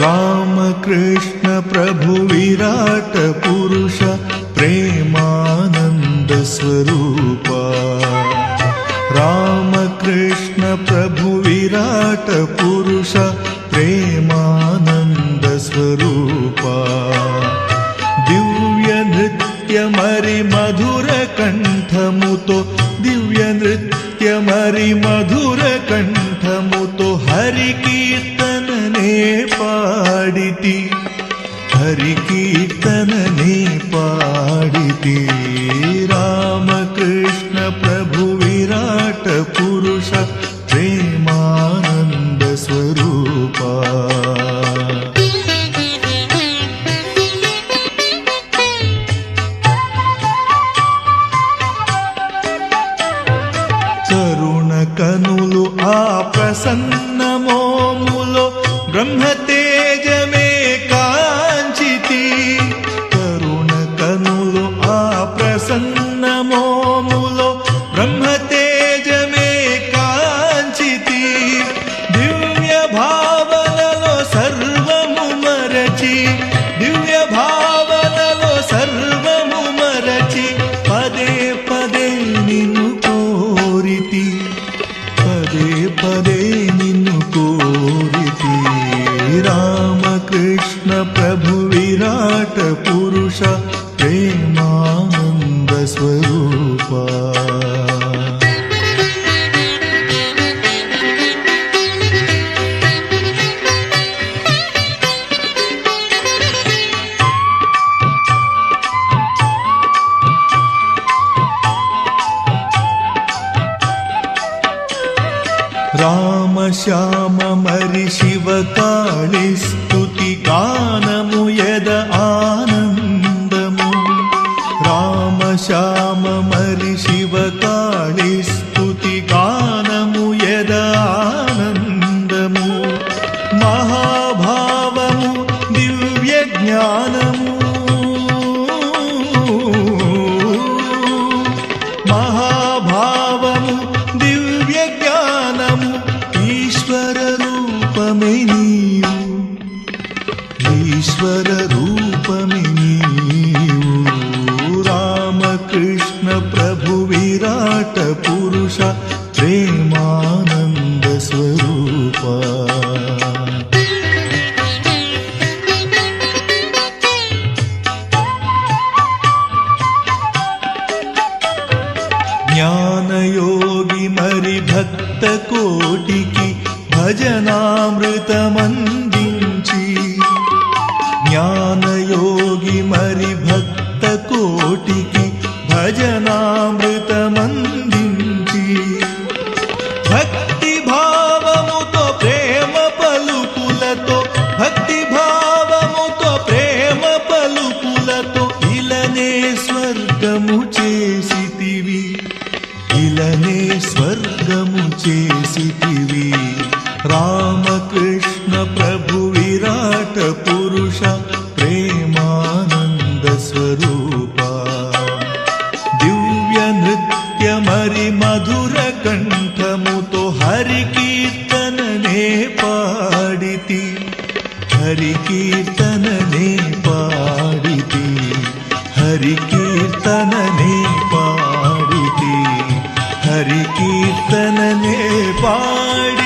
रामकृष्ण प्रभु विराट पुरुष प्रेमानंद स्वरूपा। रामकृष्ण प्रभु विराट पुरुष प्रेमानंद स्वरूपा। दिव्य नृत्य मरि मधुर कंठमुतो दिव्य नृत्य मरि मधुर कंठमुतो हरि कीर्तनने पाडिति हरि कीर्तनने पाडिति। रामकृष्ण प्रभु विराट पुरुष प्रेमानंद स्वरूपा। కరుణ కనులు ఆ ప్రసన్న మోములో బ్రహ్మ తేజమే కాంచితి। కరుణ కనులు ఆ ప్రసన్న మోములో బ్రహ్మ తేజమే కాంచితి। దివ్య భావనలో సర్వము మరచి దివ్య భావనలో సర్వము మరచి పదే పదే నిన్ను కోరితి పదే పదే నిన్ను కోరితి। రామకృష్ణ ప్రభు విరాట పురుష ప్రేమానంద స్వరూపా। రామ శ్యామ మరి శివ కాళి స్తుతి గానము యద ఆనందము। రామ శ్యామ మరి శివ కాళి స్తుతి గానము యద ఆనందము। మహాభావము దివ్య జ్ఞానము మహాభావము దివ్య జ్ఞానము ఈశ్వర రూపమే నీవు ఈశ్వర రూపమే నీవు। రామకృష్ణ ప్రభు విరాట పురుష ప్రేమానంద స్వరూపా। జ్ఞానయోగి మరి భక్త కోటికి భజనామృతమందించి జ్ఞానయోగి మరి భక్త కోటికి భజనామృతమందించి భక్తి భావముతో ప్రేమ పలుకులతో భక్తి భావముతో ప్రేమ పలుకులతో ఇలనే స్వర్గము చేసితివి ఇలనే స్వర్గము చేసితివి। రామకృష్ణ ప్రభు విరాట పురుష ప్రేమానంద స్వరూపా। దివ్య నృత్య మరి మధుర కంఠముతో హరి కీర్తననే పాడితి హరి కీర్తననే పాడితి హరి కీర్తననే పాడితి హరి కీర్తననే పాడి